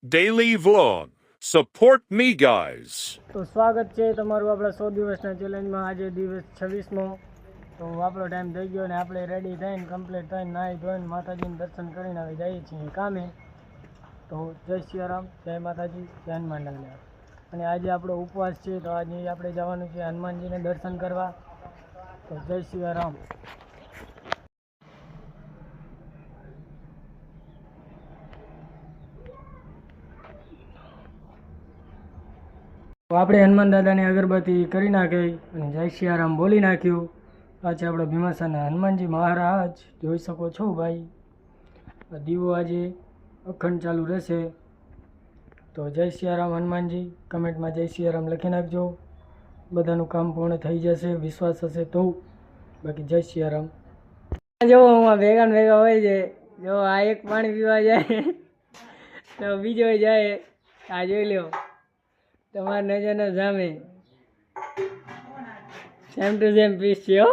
daily vlog. Support me, guys. તો સ્વાગત છે તમારું આપણા 100 દિવસના ચેલેન્જમાં. આજે દિવસ 26મો. તો આપણો ટાઈમ થઈ ગયો ને આપણે રેડી થઈને કમ્પ્લીટ થઈને નાહી ધોઈને માતાજીને દર્શન કરીને હવે જઈએ છીએ કામે. તો જય સિયારામ, જય માતાજી, જય હનુમાન દાદા. અને આજે આપણો ઉપવાસ છે તો આજે આપણે જવાનું છે હનુમાનજીને દર્શન કરવા. તો જય સિયારામ. તો આપણે હનુમાન દાદાની અગરબત્તી કરી નાખી અને જય સિયારામ બોલી નાખ્યું. આજે આપણા ભીમાસરના હનુમાનજી મહારાજ જોઈ શકો છો ભાઈ. દીવો આજે અખંડ ચાલુ રહેશે. તો જય સિયારામ હનુમાનજી, કમેન્ટમાં જય સિયારામ લખી નાખજો. બધાનું કામ પૂર્ણ થઈ જશે, વિશ્વાસ હશે તો. બાકી જય સિયારામ. જો હું ભેગા ને ભેગા હોય છે. જો આ એક પાણી પીવા જાય તો બીજો જાય. આ જોઈ લો તમારી નજરના સામે સેમ ટુ સેમ પીસ છે હો.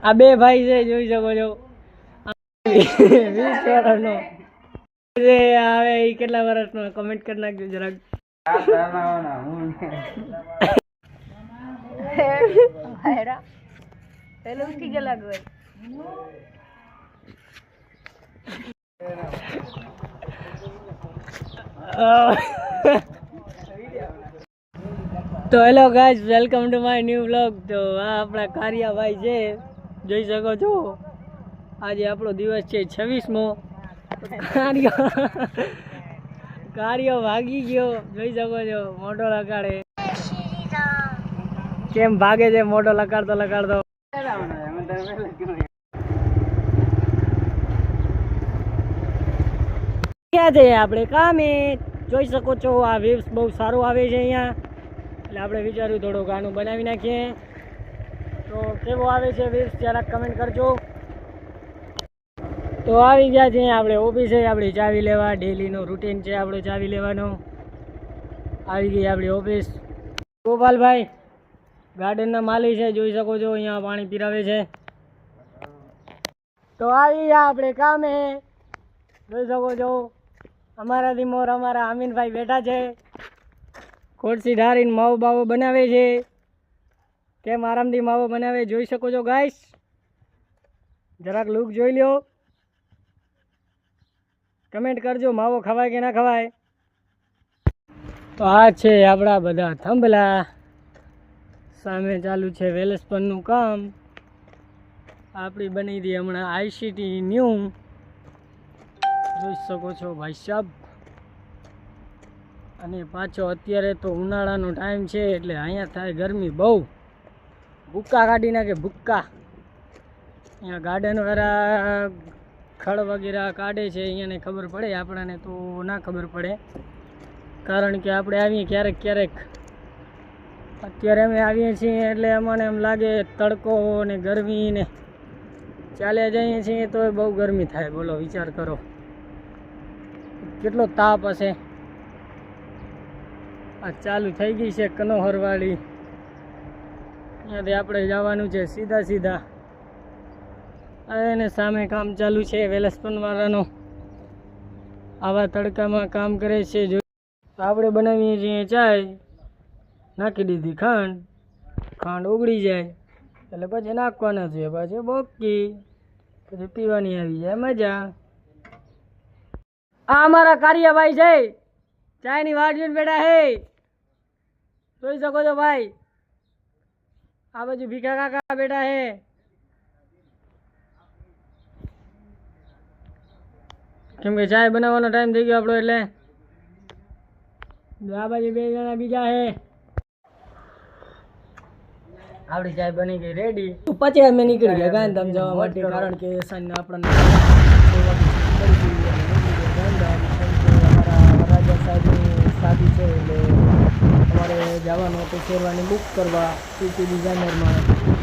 આ બે ભાઈ છે જોઈ શકો છો. 20 વર્ષનો છે. હવે એ કેટલા વર્ષનો કમેન્ટ કરી નાખજો જરાક. પેલું ઉઠી ગયેલા ગોળ. તો hello guys, welcome to my new vlog. તો આ આપણા કારિયાભાઈ છે જોઈ શકો છો. આજે આપણો દિવસ છે 26મો. કાર્યો ભાગી ગયો જોઈ શકો છો. મોટો લગાડે કેમ ભાગે છે, મોટો લગાડતો લગાડતો. ક્યાં છે આપણે કામે જોઈ શકો છો. આ વેવ્સ બહુ સારું આવે છે અહીંયા, એટલે આપણે વિચાર્યું થોડું ગાનું બનાવી નાખીએ. તો કેવો આવે છે વેવ્સ જરાક કમેન્ટ કરજો. તો આવી ગયા છે આપણે ઓફિસે આપણી ચાવી લેવા. ડેલીનો રૂટીન છે આપણો ચાવી લેવાનો. આવી ગઈ આપણી ઓફિસ. ગોપાલભાઈ ગાર્ડનના માલી છે જોઈ શકો છો. અહીંયા પાણી પીરાવે છે. તો આવી ગયા આપણે કામે જોઈ શકો છો. અમારાથી મોર અમારા અમીનભાઈ બેઠા છે. ખોરસી ઢારીને માવો બાવો બનાવે છે. કેમ આરામથી માવો બનાવે જોઈ શકો છો ગાઈસ. જરાક લુક જોઈ લ્યો, કમેન્ટ કરજો માવો ખવાય કે ના ખવાય. તો આ છે આપણા બધા થંભલા. સામે ચાલુ છે વેલેસ્પનનું કામ. આપણી બની હતી હમણાં આઈસીટી ન્યૂ જોઈ શકો છો ભાઈ સાહેબ. અને પાછો અત્યારે તો ઉનાળાનો ટાઈમ છે એટલે અહીંયા થાય ગરમી બહુ. ભૂક્કા કાઢી નાખે ભૂક્કા. અહીંયા ગાર્ડનવાળા ખડ વગેરે કાઢે છે. અહીંયાને ખબર પડે, આપણને તો ના ખબર પડે. કારણ કે આપણે આવીએ ક્યારેક ક્યારેક. અત્યારે અમે આવીએ છીએ એટલે અમને એમ લાગે તડકો ને ગરમી ને. ચાલ્યા જઈએ છીએ તો બહુ ગરમી થાય. બોલો વિચાર કરો કેટલો તાપ હશે. આ ચાલુ થઈ ગઈ છે કનોહરવાળી. અહીંયાથી આપણે જવાનું છે સીધા સીધા. અને સામે કામ ચાલુ છે વેલેસ્પનવાળાનો. આવા તડકામાં કામ કરે છે. જો આપણે બનાવીએ છીએ ચાય. નાખી દીધી ખાંડ. ખાંડ ઓગળી જાય એટલે પછી નાખવાના છે પછી બોકી. પછી પીવાની આવી જાય મજા. આ અમારા કારિયાભાઈ છે. ચાયની વાટ જોઈને બેઠા હે જોઈ શકો છો ભાઈ. આ બાજુ ભીખા કાકા બેઠા હે. કેમ કે ચાય બનાવવાનો ટાઈમ થઈ ગયો આપણો એટલે. આ બાજુ 2 જણા બીજા હે. આપણી ચાય બની ગઈ રેડી. પછી અમે નીકળી ગયા ગાંધીધામ જવા માટે. કારણ કે સાંજના આપણને રાજા સાહેબની શાદી છે એટલે અમારે જવાનું હતું શેરવાની બુક કરવા પીટી ડિઝાઇનરમાં.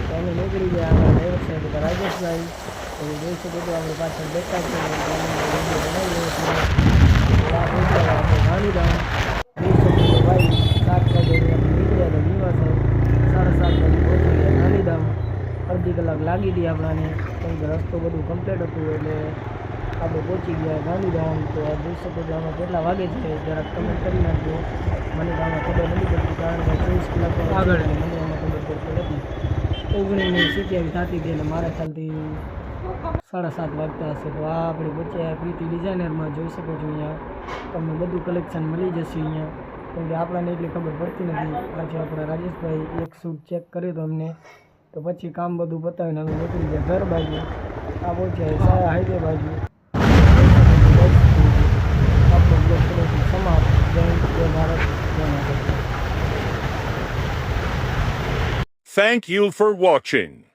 તો અમે નીકળી ગયા. ડ્રાઈવર સાહેબ હતા રાજેશભાઈ. તો જોઈ શકો છો આપણે પાછળ બેઠા છે. ગાંધીધામ ભાઈ 7 વાગે નીકળ્યા હતા. ભીમા સાહેબ 7:30 વાગે પહોંચી ગયા ગાંધીધામ. અડધી કલાક લાગી હતી આપણાને, કેમ કે રસ્તો બધું કમ્પ્લીટ હતું એટલે આપણે પહોંચી ગયા ગાંધીધામ. તો આ જોઈ શકો છો આમાં કેટલા વાગે છે જરાક કમેન્ટ કરી નાખજો. મને તો આમાં ખબર નથી પડતી કારણ કે 24 કલાક આગળ મને આમાં ખબર પડતી નથી. 19:27 થતી હતી એટલે મારા ખ્યાલથી 7:30 વાગતા હશે. તો આ આપણે પહોંચ્યા પ્રીતિ ડિઝાઇનરમાં. જોઈ શકો છો અહીંયા તમને બધું કલેક્શન મળી જશે અહીંયા, કેમ કે આપણને એટલી ખબર પડતી નથી. પાછું આપણા રાજેશભાઈ એક શૂટ ચેક કર્યો તો અમને, તો પછી કામ બધું પતાવીને અમે નીકળી ગયા ઘર બાજુ. આ પહોંચ્યા સાયા હાઈવે બાજુ. આપણો બ્લોગ થોડોથી સમાપ્ત. જય ભારત, જય માતા. Thank you for watching.